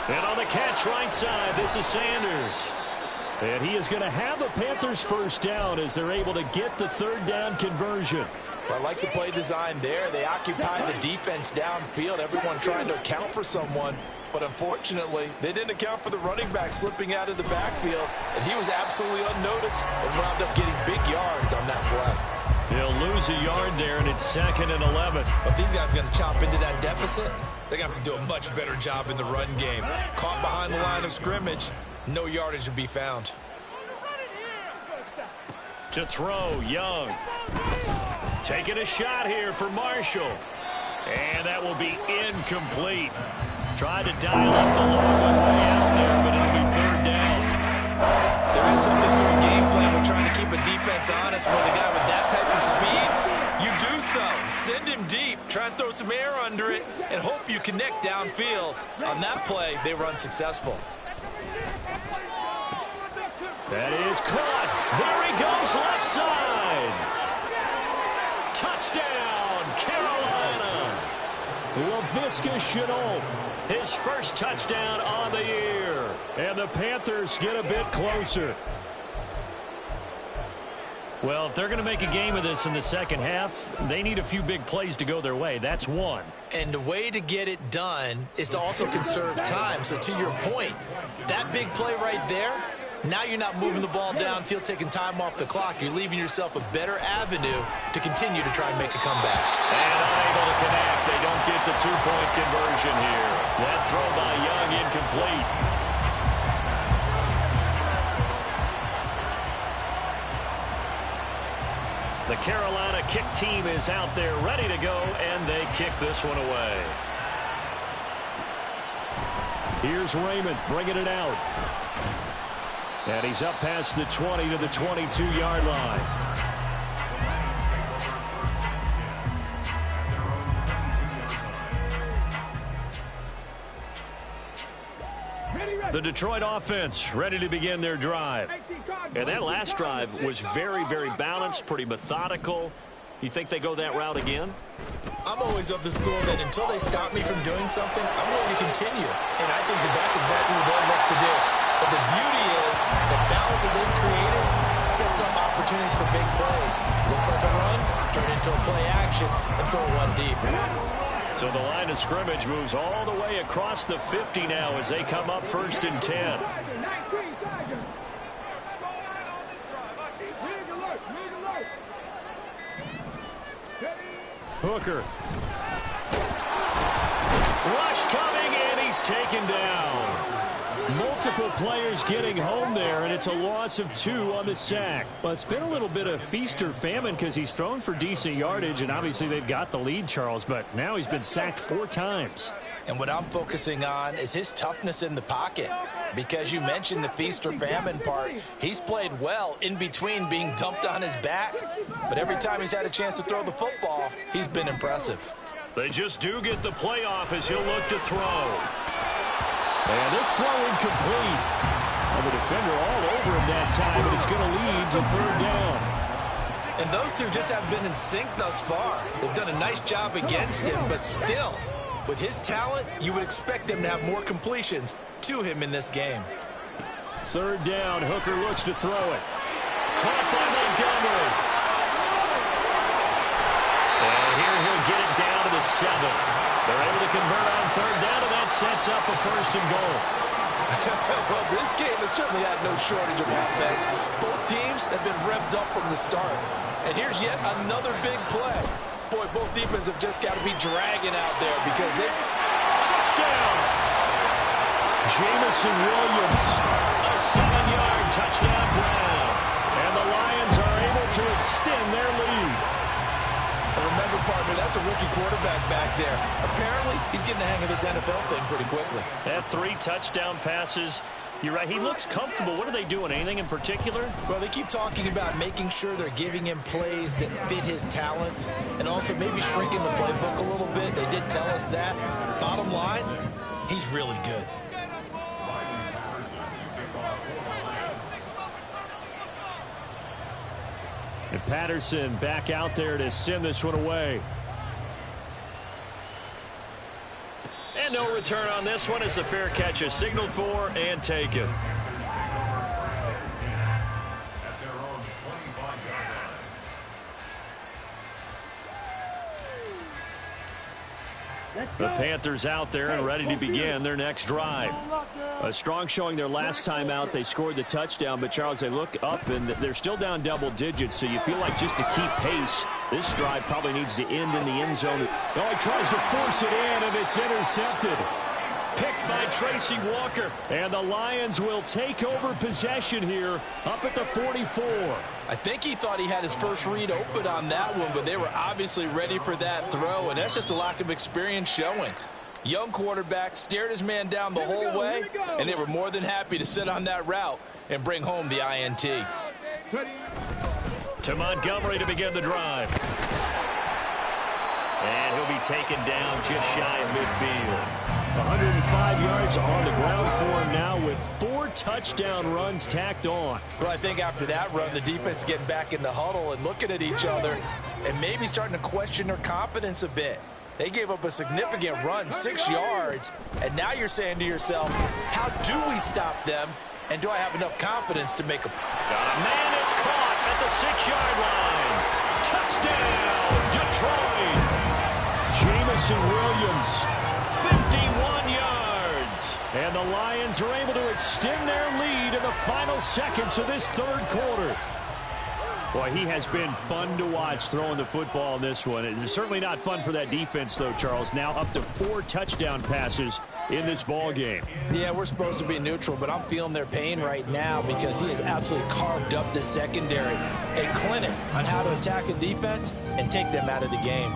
And on the catch right side, this is Sanders. And he is going to have a Panthers first down as they're able to get the 3rd down conversion. I like the play design there. They occupied the defense downfield, everyone trying to account for someone. But unfortunately, they didn't account for the running back slipping out of the backfield. And he was absolutely unnoticed and wound up getting big yards on that play. He'll lose a yard there, and it's 2nd and 11. But these guys are going to chop into that deficit. They're going to have to do a much better job in the run game. Caught behind the line of scrimmage, no yardage to be found. To throw, Young. Taking a shot here for Marshall. And that will be incomplete. Tried to dial up the long way out there, but it'll be 3rd down. There is something to a game plan with trying to keep a defense honest when a guy with that type of speed, you do so. Send him deep, try and throw some air under it, and hope you connect downfield. On that play, they were unsuccessful. That is caught. There he goes, left side. Touchdown, Carolina. Laviska Shenault, his first touchdown on the year. And the Panthers get a bit closer. Well, if they're going to make a game of this in the second half, they need a few big plays to go their way. That's one. And the way to get it done is to also conserve time. So to your point, that big play right there, now you're not moving the ball downfield, taking time off the clock. You're leaving yourself a better avenue to continue to try and make a comeback. And unable to connect. They don't get the 2-point conversion here. That throw by Young incomplete. The Carolina kick team is out there ready to go, and they kick this one away. Here's Raymond bringing it out. And he's up past the 20 to the 22-yard line. The Detroit offense ready to begin their drive. And that last drive was very, very balanced, pretty methodical. You think they go that route again? I'm always of the school that until they stop me from doing something, I'm going to continue. And I think that that's exactly what they'll look to do. But the beauty is the balance that they've created sets up opportunities for big plays. Looks like a run, turn into a play action, and throw one deep. So the line of scrimmage moves all the way across the 50 now as they come up 1st and 10. Hooker. Rush coming, and he's taken down. multiple players getting home there, and it's a loss of 2 on the sack. Well, it's been a little bit of feast or famine because he's thrown for decent yardage, and obviously they've got the lead, Charles, but now he's been sacked 4 times. And what I'm focusing on is his toughness in the pocket. Because you mentioned the feast or famine part, he's played well in between being dumped on his back. But every time he's had a chance to throw the football, he's been impressive. They just do get the playoff as he'll look to throw. And this throw incomplete. And the defender all over him that time, but it's going to lead to 3rd down. And those two just haven't been in sync thus far. They've done a nice job against him, but still, with his talent, you would expect them to have more completions to him in this game. 3rd down, Hooker looks to throw it. Caught by Montgomery. And here he'll get it down to the 7. They're able to convert on 3rd down, and that sets up a 1st and goal. Well, this game has certainly had no shortage of offense. Both teams have been revved up from the start. And here's yet another big play. Boy, both defenses have just got to be dragging out there because they... Touchdown! Jamison Williams, a 7-yard touchdown Brown. And the Lions are able to extend their lead. And remember, partner, that's a rookie quarterback back there. Apparently, he's getting the hang of this NFL thing pretty quickly. Had 3 touchdown passes. You're right, he looks comfortable. What are they doing? Anything in particular? Well, they keep talking about making sure they're giving him plays that fit his talents and also maybe shrinking the playbook a little bit. They did tell us that. Bottom line, he's really good. And Patterson back out there to send this one away. And no return on this one as the fair catch is signaled for and taken. The Panthers out there and ready to begin their next drive. A strong showing their last time out. They scored the touchdown, but Charles, they look up and they're still down double digits, so you feel like just to keep pace, this drive probably needs to end in the end zone. Oh, he tries to force it in, and it's intercepted. Picked by Tracy Walker. And the Lions will take over possession here up at the 44. I think he thought he had his first read open on that one, but they were obviously ready for that throw, and that's just a lack of experience showing. Young quarterback stared his man down the whole way, and they were more than happy to sit on that route and bring home the INT. To Montgomery to begin the drive. And he'll be taken down just shy of midfield. 105 yards on the ground for him now with 4 touchdown runs tacked on. Well, I think after that run, the defense is getting back in the huddle and looking at each other and maybe starting to question their confidence a bit. They gave up a significant run, 6 yards, and now you're saying to yourself, how do we stop them, and do I have enough confidence to make a... Got a man that's caught at the 6-yard line. Touchdown, Detroit. Jamison Williams, 51 yards. And the Lions are able to extend their lead in the final seconds of this 3rd quarter. Boy, he has been fun to watch throwing the football in this one. It's certainly not fun for that defense, though, Charles. Now up to 4 touchdown passes in this ball game. Yeah, we're supposed to be neutral, but I'm feeling their pain right now because he has absolutely carved up this secondary. A clinic on how to attack a defense and take them out of the game.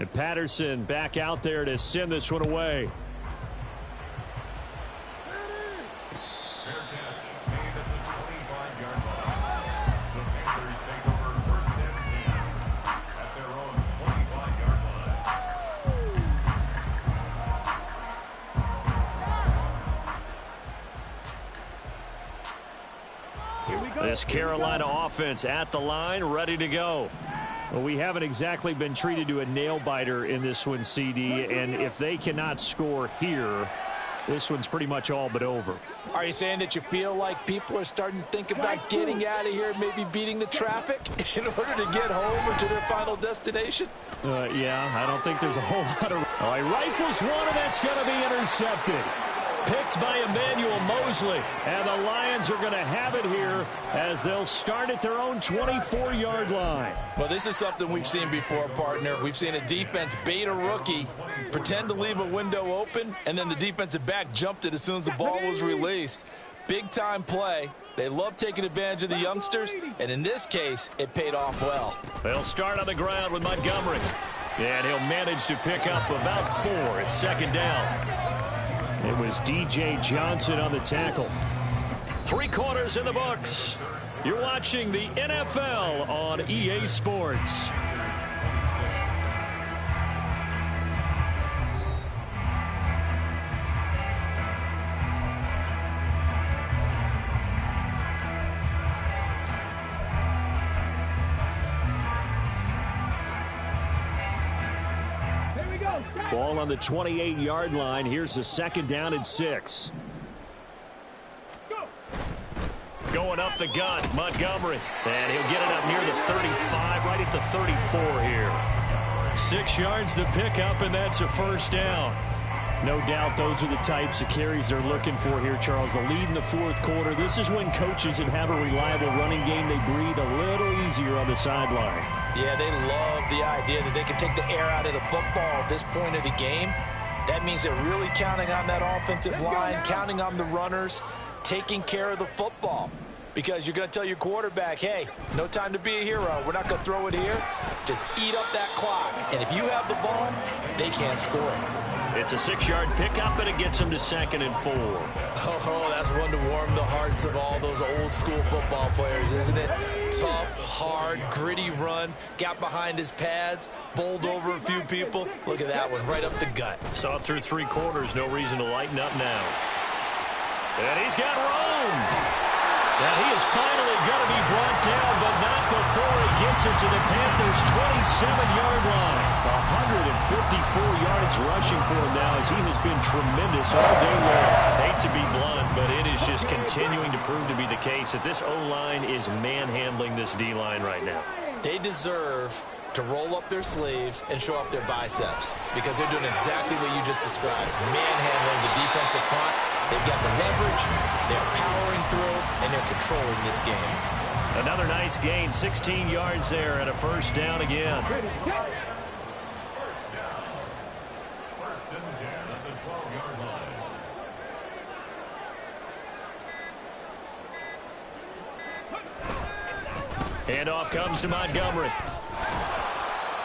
And Patterson back out there to send this one away. Fair catch made at the 25-yard line. The Panthers take over 1st and 10 at their own 25-yard line. Here we go. This Carolina offense at the line, ready to go. Well, we haven't exactly been treated to a nail-biter in this one, CD, and if they cannot score here, this one's pretty much all but over. Are you saying that you feel like people are starting to think about getting out of here, maybe beating the traffic in order to get home or to their final destination? Yeah, I don't think there's a whole lot of... Oh, he rifles one, and that's going to be intercepted. picked by Emmanuel Mosley. And the Lions are going to have it here as they'll start at their own 24-yard line. Well, this is something we've seen before, partner. We've seen a defense bait a rookie, pretend to leave a window open, and then the defensive back jumped it as soon as the ball was released. Big-time play. They love taking advantage of the youngsters, and in this case, it paid off well. They'll start on the ground with Montgomery. And he'll manage to pick up about 4 at second down. It was DJ Johnson on the tackle. 3 quarters in the books. You're watching the NFL on EA Sports. Ball on the 28-yard line. Here's the second down and 6. Going up the gut, Montgomery. And he'll get it up near the 35, right at the 34 here. 6 yards the pickup, and that's a first down. No doubt those are the types of carries they're looking for here, Charles. The lead in the fourth quarter. This is when coaches that have a reliable running game, they breathe a little easier on the sideline. Yeah, they love the idea that they can take the air out of the football at this point of the game. That means they're really counting on that offensive line, counting on the runners, taking care of the football. Because you're going to tell your quarterback, hey, no time to be a hero. We're not going to throw it here. Just eat up that clock. And if you have the ball, they can't score. It's a 6-yard pickup, and it gets him to 2nd and 4. Oh, that's one to warm the hearts of all those old-school football players, isn't it? Tough, hard, gritty run, got behind his pads, bowled over a few people. Look at that one, right up the gut. Saw it through 3 quarters, no reason to lighten up now. And he's got room. And he is finally going to be brought down, but not before he gets it to the Panthers' 27-yard line. 154 yards rushing for him now as he has been tremendous all day long. Hate to be blunt, but it is just continuing to prove to be the case that this O-line is manhandling this D-line right now. They deserve to roll up their sleeves and show up their biceps because they're doing exactly what you just described, manhandling the defensive front. They've got the leverage, they're powering through, and they're controlling this game. Another nice gain, 16 yards there, and a first down again. First down. First and 10 at the 12-yard line. Handoff comes to Montgomery.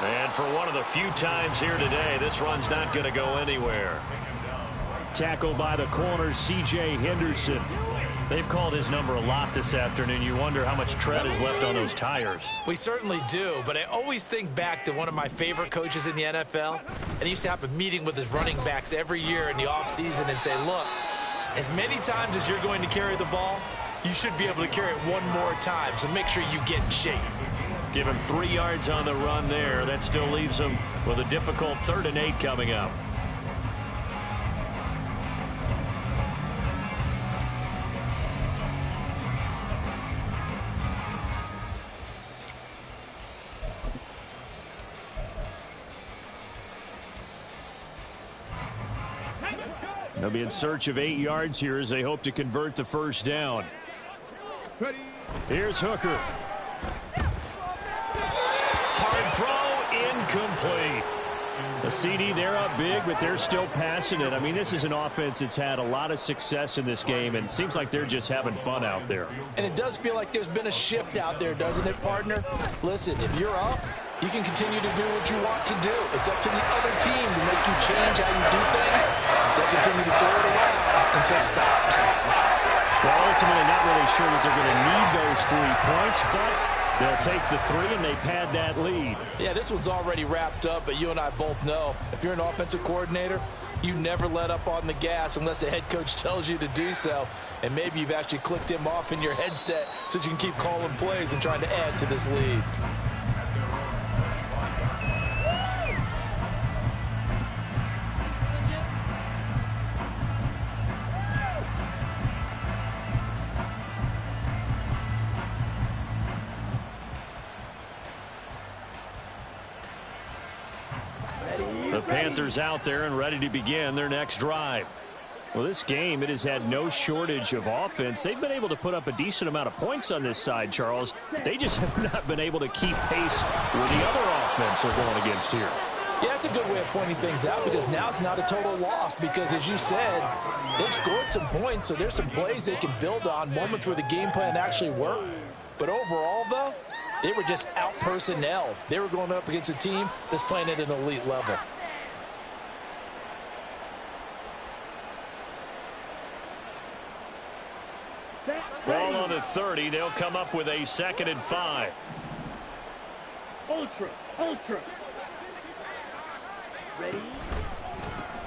And for one of the few times here today, this run's not going to go anywhere. Tackled by the corner, C.J. Henderson. They've called his number a lot this afternoon. You wonder how much tread is left on those tires. We certainly do, but I always think back to one of my favorite coaches in the NFL, and he used to have a meeting with his running backs every year in the offseason and say, look, as many times as you're going to carry the ball, you should be able to carry it one more time, so make sure you get in shape. Give him 3 yards on the run there. That still leaves him with a difficult 3rd and 8 coming up. They'll be in search of 8 yards here as they hope to convert the first down. Here's Hooker. Hard throw, incomplete. The CD, they're up big, but they're still passing it. I mean, this is an offense that's had a lot of success in this game, and it seems like they're just having fun out there. And it does feel like there's been a shift out there, doesn't it, partner? Listen, if you're up, you can continue to do what you want to do. It's up to the other team to make you change how you do things. They'll continue to throw it around until stopped. Well, ultimately not really sure that they're going to need those 3 points, but they'll take the 3 and they pad that lead. Yeah, this one's already wrapped up, but you and I both know if you're an offensive coordinator, you never let up on the gas unless the head coach tells you to do so. And maybe you've actually clicked him off in your headset so you can keep calling plays and trying to add to this lead. The Panthers out there and ready to begin their next drive. Well, this game, it has had no shortage of offense. They've been able to put up a decent amount of points on this side, Charles. They just have not been able to keep pace with the other offense they're going against here. Yeah, that's a good way of pointing things out because now it's not a total loss because, as you said, they've scored some points, so there's some plays they can build on, moments where the game plan actually worked. But overall, though, they were just out-personnel. They were going up against a team that's playing at an elite level. Ball on the 30. They'll come up with a 2nd and 5. Ultra. Ready?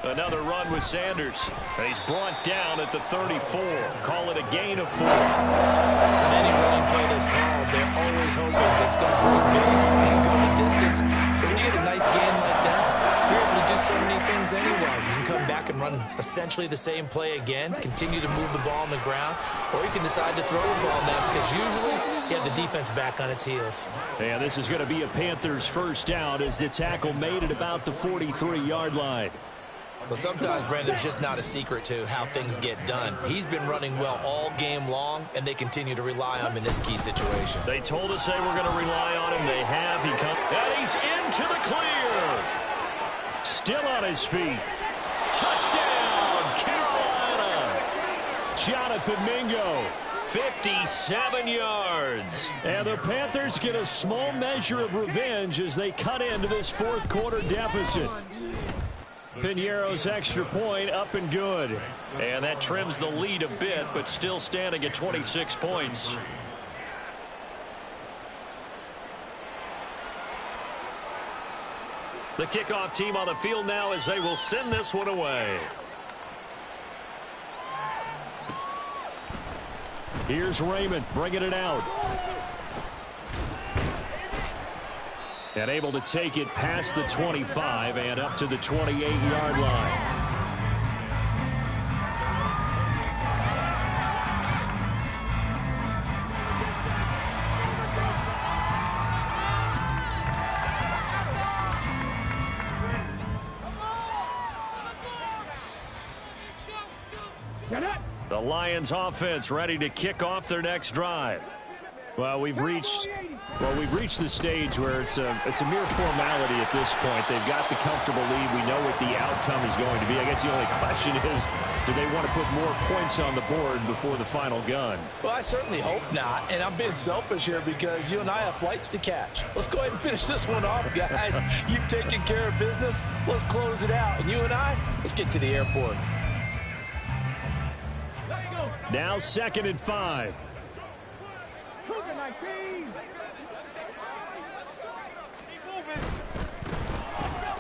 Another run with Sanders. And he's brought down at the 34. Call it a gain of 4. On any running play that's called, they're always hoping it's going to break big and go the distance. But when you get a nice gain like that, you're able to do so many things anyway. You can come back and run essentially the same play again, continue to move the ball on the ground, or you can decide to throw the ball now because usually you have the defense back on its heels. And this is going to be a Panthers first down as the tackle made at about the 43-yard line. Well, sometimes, Brandon, there's just not a secret to how things get done. He's been running well all game long, and they continue to rely on him in this key situation. They told us they were going to rely on him. They have. He comes, and he's into the clear. Still on his feet. Touchdown, Carolina. Jonathan Mingo, 57 yards. And the Panthers get a small measure of revenge as they cut into this fourth quarter deficit. Piñeiro's extra point up and good. And that trims the lead a bit, but still standing at 26 points. The kickoff team on the field now as they will send this one away. Here's Raymond bringing it out. And able to take it past the 25 and up to the 28-yard line. The Lions offense ready to kick off their next drive. Well, we've reached the stage where it's a mere formality at this point. They've got the comfortable lead. We know what the outcome is going to be. I guess the only question is, do they want to put more points on the board before the final gun? Well, I certainly hope not, and I'm being selfish here because you and I have flights to catch. Let's go ahead and finish this one off, guys. You've taken care of business. Let's close it out, and you and I, let's get to the airport. Now 2nd and 5.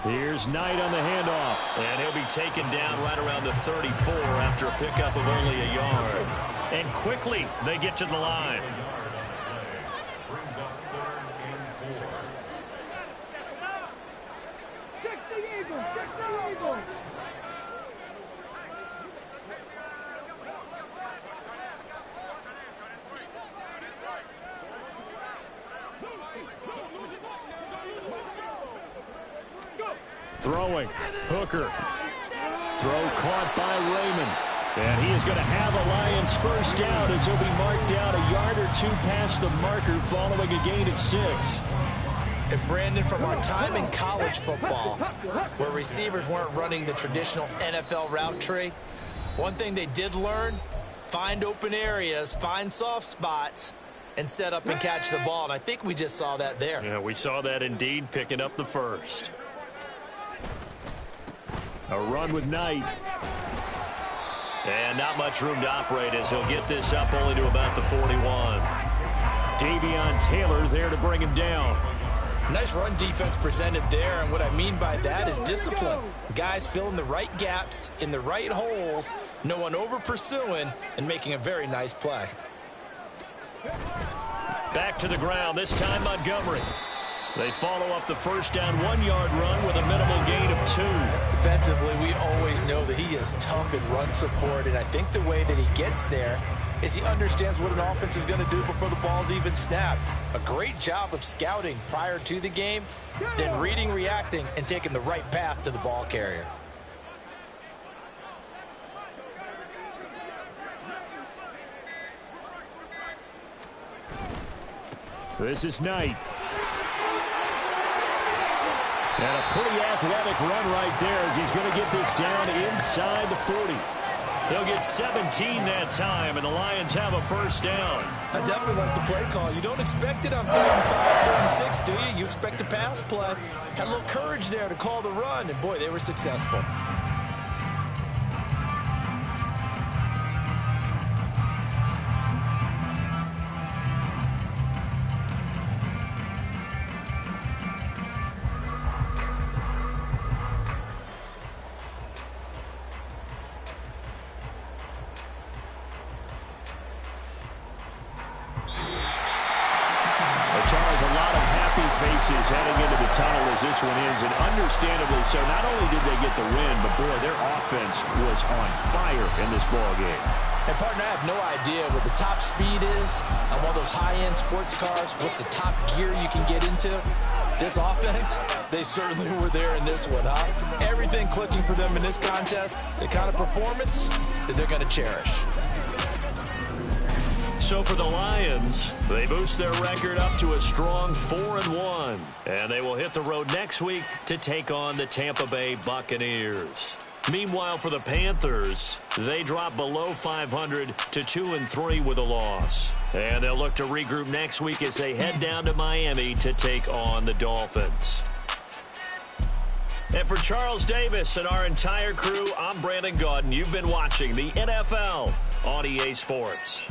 Here's Knight on the handoff. And he'll be taken down right around the 34 after a pickup of only a yard. And quickly, they get to the line. Brings up 3rd and 4. Check the Eagles! Check the Eagles! Throwing. Hooker. Throw caught by Raymond. And he is going to have a Lions first down as he'll be marked down a yard or two past the marker following a gain of 6. And Brandon, from our time in college football, where receivers weren't running the traditional NFL route tree, one thing they did learn, find open areas, find soft spots, and set up and catch the ball. And I think we just saw that there. Yeah, we saw that indeed, picking up the first. A run with Knight. And not much room to operate as he'll get this up only to about the 41. Davion Taylor there to bring him down. Nice run defense presented there, and what I mean by that is discipline. Guys filling the right gaps in the right holes, no one over pursuing, and making a very nice play. Back to the ground, this time Montgomery. They follow up the first down 1-yard run with a minimal gain of 2. Defensively, we always know that he is tough in run support, and I think the way that he gets there is he understands what an offense is going to do before the ball's even snapped. A great job of scouting prior to the game, then reading, reacting, and taking the right path to the ball carrier. This is Knight. And a pretty athletic run right there as he's going to get this down inside the 40. He'll get 17 that time, and the Lions have a first down. I definitely like the play call. You don't expect it on 3rd and 5, 3rd and 6, do you? You expect a pass play. Had a little courage there to call the run, and boy, they were successful. Faces heading into the tunnel as this one ends, and understandably so. Not only did they get the win, but boy, their offense was on fire in this ball game. Hey, partner, I have no idea what the top speed is on one of those high-end sports cars. What's the top gear you can get into? This offense, they certainly were there in this one, huh? Everything clicking for them in this contest, the kind of performance that they're going to cherish. So for the Lions, they boost their record up to a strong 4-1. And they will hit the road next week to take on the Tampa Bay Buccaneers. Meanwhile, for the Panthers, they drop below 500 to 2-3 with a loss. And they'll look to regroup next week as they head down to Miami to take on the Dolphins. And for Charles Davis and our entire crew, I'm Brandon Gaudin. You've been watching the NFL on EA Sports.